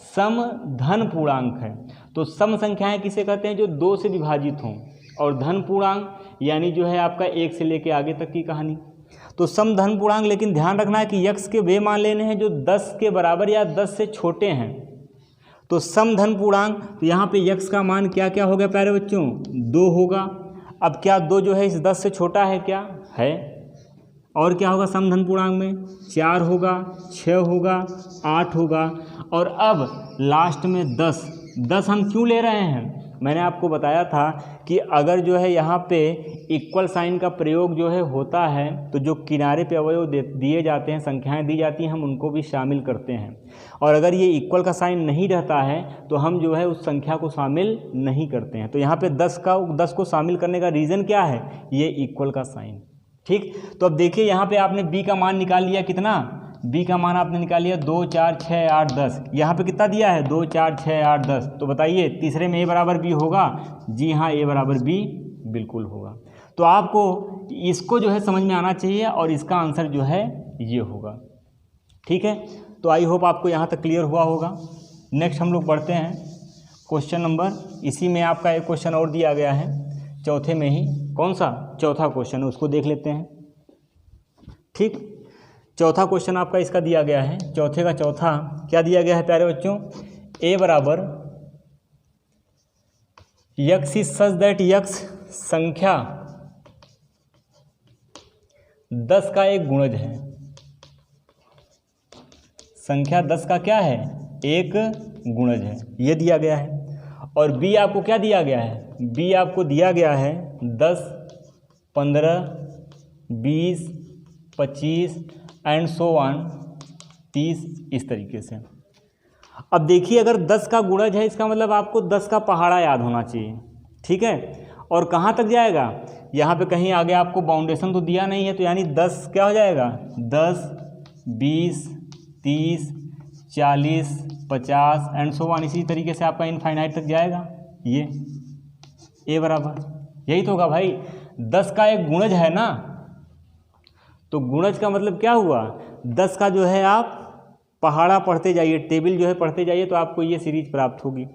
समधन पूर्णांक है। तो सम संख्याएं किसे कहते हैं, जो 2 से विभाजित हों, और धन पूर्णांक यानी जो है आपका 1 से लेके आगे तक की कहानी। तो समधन पूर्णांक, लेकिन ध्यान रखना है कि यक्स के वे मान लेने हैं जो 10 के बराबर या 10 से छोटे हैं। तो समधन पूर्णांक, तो यहाँ पे यक्स का मान क्या क्या हो गया प्यारे बच्चों, 2 होगा। अब क्या 2 जो है इस 10 से छोटा है क्या, है, और क्या होगा समधन पूर्णांक में 4 होगा, 6 होगा, 8 होगा, और अब लास्ट में 10 हम क्यों ले रहे हैं, मैंने आपको बताया था कि अगर जो है यहाँ पे इक्वल साइन का प्रयोग जो है होता है तो जो किनारे पे अवयव दिए जाते हैं, संख्याएं दी जाती हैं, हम उनको भी शामिल करते हैं, और अगर ये इक्वल का साइन नहीं रहता है तो हम जो है उस संख्या को शामिल नहीं करते हैं। तो यहाँ पे 10 को शामिल करने का रीज़न क्या है, ये इक्वल का साइन। ठीक, तो अब देखिए यहाँ पे आपने b का मान निकाल लिया, कितना, b का मान आपने निकाल लिया 2 4 6 8 10। यहाँ पे कितना दिया है 2 4 6 8 10। तो बताइए तीसरे में a बराबर b होगा, जी हाँ a बराबर b बिल्कुल होगा। तो आपको इसको जो है समझ में आना चाहिए और इसका आंसर जो है ये होगा। ठीक है, तो आई होप आपको यहाँ तक क्लियर हुआ होगा। नेक्स्ट हम लोग बढ़ते हैं क्वेश्चन नंबर, इसी में आपका एक क्वेश्चन और दिया गया है चौथे में ही, कौन सा, चौथा क्वेश्चन है, उसको देख लेते हैं। ठीक, चौथा क्वेश्चन आपका इसका दिया गया है, चौथे का चौथा क्या दिया गया है प्यारे बच्चों, ए बराबर x is such that x संख्या 10 का एक गुणज है, संख्या 10 का क्या है, एक गुणज है, ये दिया गया है। और बी आपको क्या दिया गया है, बी आपको दिया गया है 10 15 20 25 एंड सो ऑन 30, इस तरीके से। अब देखिए अगर 10 का गुणज है इसका मतलब आपको 10 का पहाड़ा याद होना चाहिए। ठीक है, और कहाँ तक जाएगा, यहाँ पे कहीं आगे आपको बाउंडेशन तो दिया नहीं है, तो यानी 10 क्या हो जाएगा, 10 20 30 40 50 एंड सो ऑन, इसी तरीके से आपका इनफाइनाइट तक जाएगा। ये ए बराबर यही तो होगा भाई, 10 का एक गुणज है ना, तो गुणज का मतलब क्या हुआ, 10 का जो है आप पहाड़ा पढ़ते जाइए, टेबल जो है पढ़ते जाइए, तो आपको ये सीरीज प्राप्त होगी।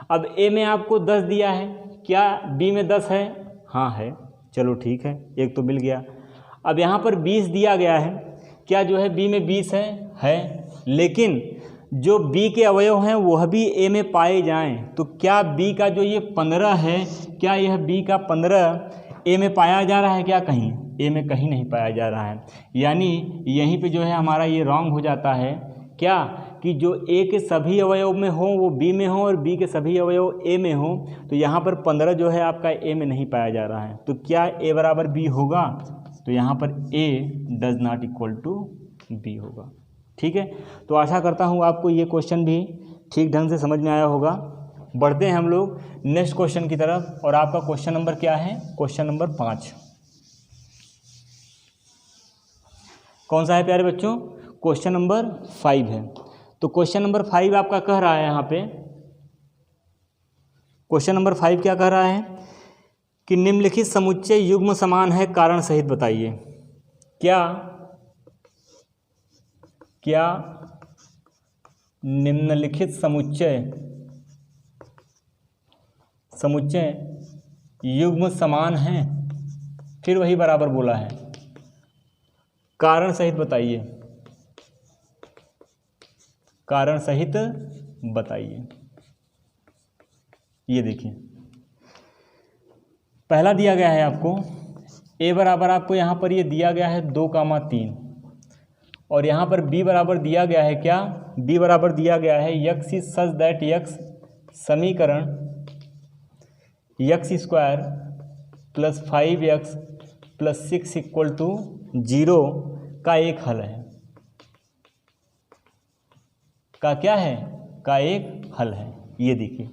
अब ए में आपको 10 दिया है, क्या बी में 10 है, हाँ है, चलो ठीक है, एक तो मिल गया। अब यहाँ पर 20 दिया गया है, क्या जो है बी में 20 है, लेकिन जो बी के अवयव हैं वह भी ए में पाए जाएं, तो क्या बी का जो ये 15 है, क्या यह बी का 15 ए में पाया जा रहा है क्या कहीं, ए में कहीं नहीं पाया जा रहा है। यानी यहीं पे जो है हमारा ये रॉन्ग हो जाता है क्या, कि जो ए के सभी अवयव में हो वो बी में हो और बी के सभी अवयव ए में हो। तो यहाँ पर 15 जो है आपका ए में नहीं पाया जा रहा है। तो क्या ए बराबर बी होगा? तो यहाँ पर A does not equal to B होगा। ठीक है, तो आशा करता हूँ आपको ये क्वेश्चन भी ठीक ढंग से समझ में आया होगा। बढ़ते हैं हम लोग नेक्स्ट क्वेश्चन की तरफ, और आपका क्वेश्चन नंबर क्या है? Question number 5। कौन सा है प्यारे बच्चों? क्वेश्चन नंबर 5 है। तो क्वेश्चन नंबर 5 आपका कह रहा है यहाँ पे, क्वेश्चन नंबर 5 क्या कह रहा है कि निम्नलिखित समुच्चय युग्म समान है, कारण सहित बताइए। क्या निम्नलिखित समुच्चय युग्म समान है? फिर वही बराबर बोला है, कारण सहित बताइए, कारण सहित बताइए। ये देखिए, पहला दिया गया है आपको a बराबर, आपको यहाँ पर ये दिया गया है 2,3, और यहाँ पर b बराबर दिया गया है क्या? b बराबर दिया गया है x is such that x समीकरण x² plus 5x plus 6 equal to 0 का एक हल है। का क्या है? का एक हल है। ये देखिए,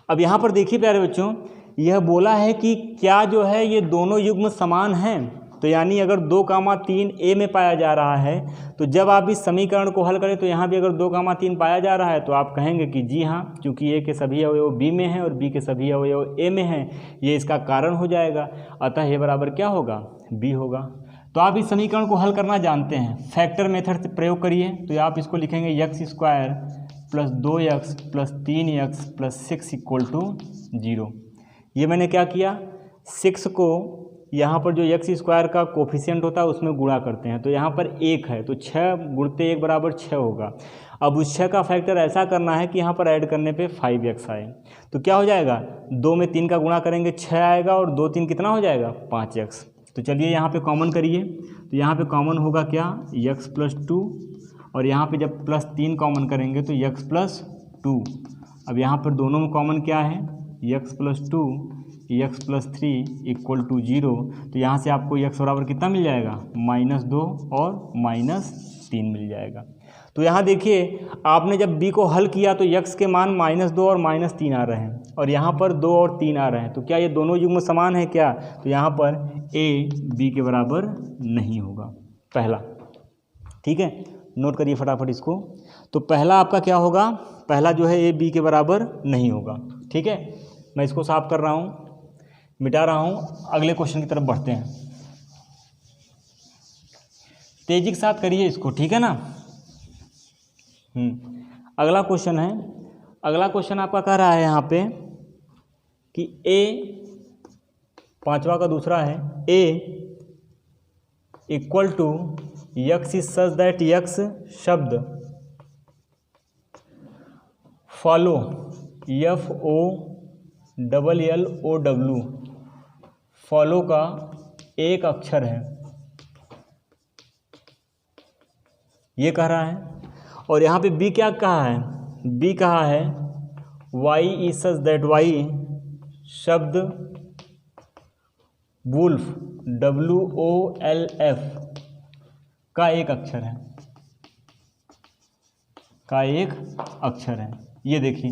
अब यहाँ पर देखिए प्यारे बच्चों, यह बोला है कि क्या जो है ये दोनों युग्म समान हैं। तो यानी अगर 2,3 ए में पाया जा रहा है, तो जब आप इस समीकरण को हल करें तो यहाँ भी अगर 2,3 पाया जा रहा है तो आप कहेंगे कि जी हाँ, क्योंकि ए के सभी अवयव बी में हैं और बी के सभी अवयव ए में हैं, ये इसका कारण हो जाएगा। अतः ए बराबर क्या होगा? बी होगा। तो आप इस समीकरण को हल करना जानते हैं, फैक्टर मेथड से प्रयोग करिए। तो आप इसको लिखेंगे x² plus 2x plus 3x plus 6 equal to 0। ये मैंने क्या किया, 6 को यहाँ पर जो x² का कोफिशिएंट होता है उसमें गुणा करते हैं। तो यहाँ पर 1 है, तो 6 गुणते 1 बराबर 6 होगा। अब उस 6 का फैक्टर ऐसा करना है कि यहाँ पर ऐड करने पे 5x आए। तो क्या हो जाएगा, 2 में 3 का गुणा करेंगे 6 आएगा, और 2 3 कितना हो जाएगा? 5x। तो चलिए यहाँ पे कॉमन करिए। तो यहाँ पे कॉमन होगा क्या? x प्लस 2, और यहाँ पे जब प्लस 3 कॉमन करेंगे तो x प्लस 2। अब यहाँ पर दोनों में कॉमन क्या है? x plus 2 x plus 3 equal to 0। तो यहाँ से आपको x बराबर कितना मिल जाएगा? -2 और -3 मिल जाएगा। तो यहाँ देखिए, आपने जब b को हल किया तो x के मान -2 और -3 आ रहे हैं, और यहाँ पर 2 और 3 आ रहे हैं। तो क्या ये दोनों युग्म समान है क्या? तो यहाँ पर a b के बराबर नहीं होगा, पहला। ठीक है, नोट करिए फटाफट इसको। तो पहला आपका क्या होगा? पहला जो है a b के बराबर नहीं होगा। ठीक है, मैं इसको साफ कर रहा हूँ, मिटा रहा हूँ। अगले क्वेश्चन की तरफ बढ़ते हैं, तेजी के साथ करिए इसको, ठीक है ना। अगला क्वेश्चन है, अगला क्वेश्चन आपका कह रहा है यहाँ पे कि a, पांचवा का दूसरा है, a equal to x is such that x शब्द फॉलो FOLLOW फॉलो का एक अक्षर है, ये कह रहा है। और यहाँ पे b क्या कहा है? b कहा है y is such that y शब्द वुल्फ WOLF का एक अक्षर है, का एक अक्षर है। ये देखिए,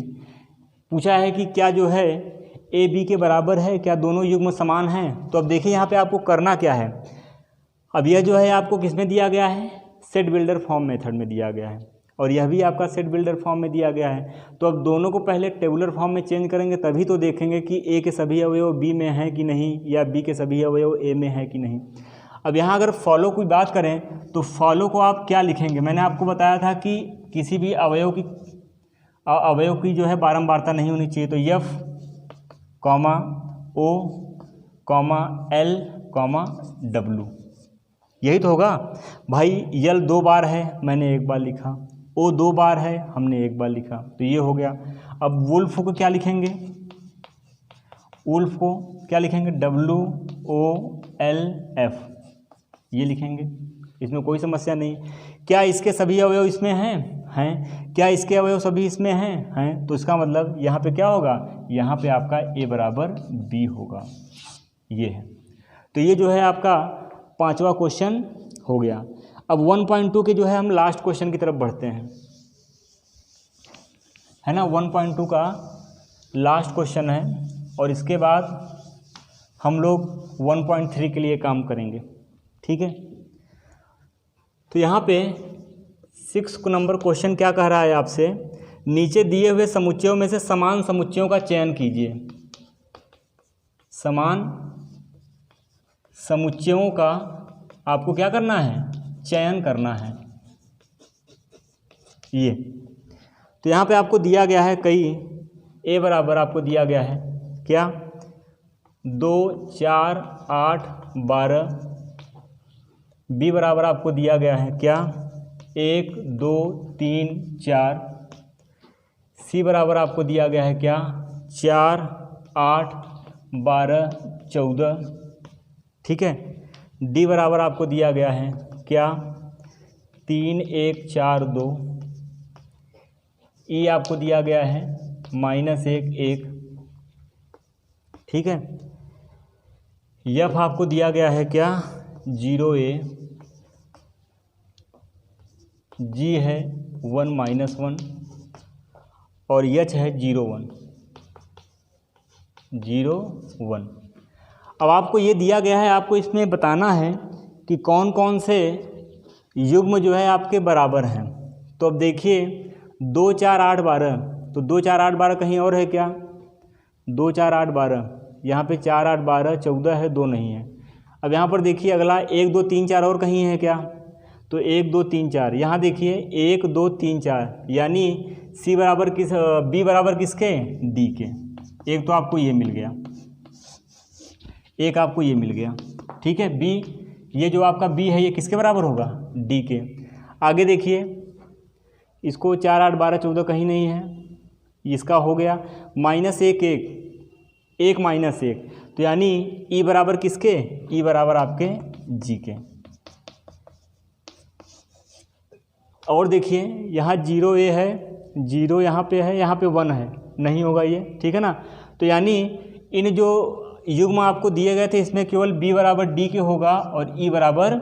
पूछा है कि क्या जो है a b के बराबर है, क्या दोनों युग्म समान हैं। तो अब देखिए यहाँ पे आपको करना क्या है। अब यह जो है आपको किस में दिया गया है? सेट बिल्डर फॉर्म मेथड में दिया गया है, और यह भी आपका सेट बिल्डर फॉर्म में दिया गया है। तो अब दोनों को पहले टेबुलर फॉर्म में चेंज करेंगे, तभी तो देखेंगे कि a के सभी अवयव b में है कि नहीं, या b के सभी अवयव a में है कि नहीं। अब यहाँ अगर फॉलो की बात करें तो फॉलो को आप क्या लिखेंगे? मैंने आपको बताया था कि किसी भी अवयव की जो है बारंबारता नहीं होनी चाहिए। तो F, O, L, W, यही तो होगा भाई। L 2 बार है, मैंने 1 बार लिखा। O 2 बार है, हमने 1 बार लिखा, तो ये हो गया। अब वुल्फ को क्या लिखेंगे? वुल्फ को क्या लिखेंगे? WOLF। LF ये लिखेंगे, इसमें कोई समस्या नहीं। क्या इसके सभी अवयव इसमें हैं? क्या इसके अवयव सभी इसमें हैं? तो इसका मतलब यहाँ पे क्या होगा, यहाँ पे आपका A बराबर B होगा, ये है। तो ये जो है आपका 5वां क्वेश्चन हो गया। अब 1.2 के जो है हम लास्ट क्वेश्चन की तरफ बढ़ते हैं, है ना। 1.2 का लास्ट क्वेश्चन है और इसके बाद हम लोग 1.3 के लिए काम करेंगे, ठीक है। तो यहाँ पे 6 नंबर क्वेश्चन क्या कह रहा है आपसे, नीचे दिए हुए समुच्चयों में से समान समुच्चयों का चयन कीजिए। समान समुच्चयों का आपको क्या करना है, चयन करना है ये। तो यहाँ पे आपको दिया गया है कई, A बराबर आपको दिया गया है क्या, 2, 4, 8, 12। B बराबर आपको दिया गया है क्या, 1, 2, 3, 4। C बराबर आपको दिया गया है क्या, 4, 8, 12, 14, ठीक है। D बराबर आपको दिया गया है क्या, 3, 1, 4, 2। E आपको दिया गया है -1, 1, ठीक है। F आपको दिया गया है क्या, 0A। G है 1, -1 और H है 0, 1, 0, 1। अब आपको ये दिया गया है, आपको इसमें बताना है कि कौन कौन से युग्म जो है आपके बराबर हैं। तो अब देखिए 2, 4, 8, 12, तो 2, 4, 8, 12 कहीं और है क्या, 2, 4, 8, 12, यहाँ पे 4, 8, 12, 14 है, 2 नहीं है। अब यहाँ पर देखिए अगला 1, 2, 3, 4 और कहीं है क्या, तो 1, 2, 3, 4। यहाँ देखिए 1, 2, 3, 4, यानी B बराबर किसके, D के। एक तो आपको ये मिल गया, एक आपको ये मिल गया, ठीक है। B, ये जो आपका B है ये किसके बराबर होगा, D के। आगे देखिए इसको 4, 8, 12, 14 कहीं नहीं है, इसका हो गया -1, 1, 1, -1, तो यानी E बराबर किसके, E बराबर आपके G के। और देखिए यहाँ 0A है, 0 यहाँ पे है, यहाँ पे 1 है, नहीं होगा ये, ठीक है ना। तो यानी इन जो युग्म आपको दिए गए थे इसमें केवल B बराबर D के होगा और E बराबर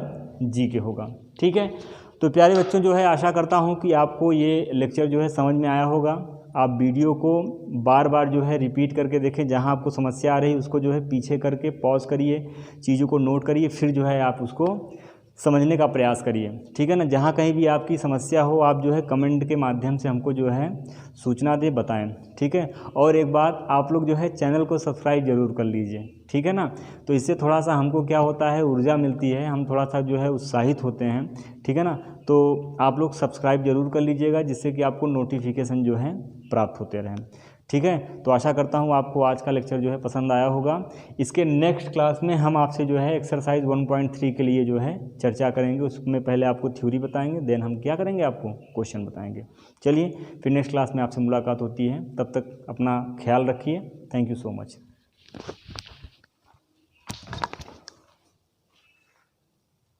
G के होगा, ठीक है। तो प्यारे बच्चों जो है आशा करता हूँ कि आपको ये लेक्चर जो है समझ में आया होगा। आप वीडियो को बार बार जो है रिपीट करके देखें, जहाँ आपको समस्या आ रही है उसको जो है पीछे करके पॉज करिए, चीज़ों को नोट करिए, फिर जो है आप उसको समझने का प्रयास करिए, ठीक है ना। जहाँ कहीं भी आपकी समस्या हो आप जो है कमेंट के माध्यम से हमको जो है सूचना दें, बताएं, ठीक है। और एक बात, आप लोग जो है चैनल को सब्सक्राइब जरूर कर लीजिए, ठीक है ना। तो इससे थोड़ा सा हमको क्या होता है, ऊर्जा मिलती है, हम थोड़ा सा जो है उत्साहित होते हैं, ठीक है ना। तो आप लोग सब्सक्राइब जरूर कर लीजिएगा, जिससे कि आपको नोटिफिकेशन जो है प्राप्त होते रहें, ठीक है। तो आशा करता हूँ आपको आज का लेक्चर जो है पसंद आया होगा। इसके नेक्स्ट क्लास में हम आपसे जो है एक्सरसाइज 1.3 के लिए जो है चर्चा करेंगे। उसमें पहले आपको थ्योरी बताएंगे, देन हम क्या करेंगे, आपको क्वेश्चन बताएंगे। चलिए फिर नेक्स्ट क्लास में आपसे मुलाकात होती है, तब तक अपना ख्याल रखिए। Thank you so much.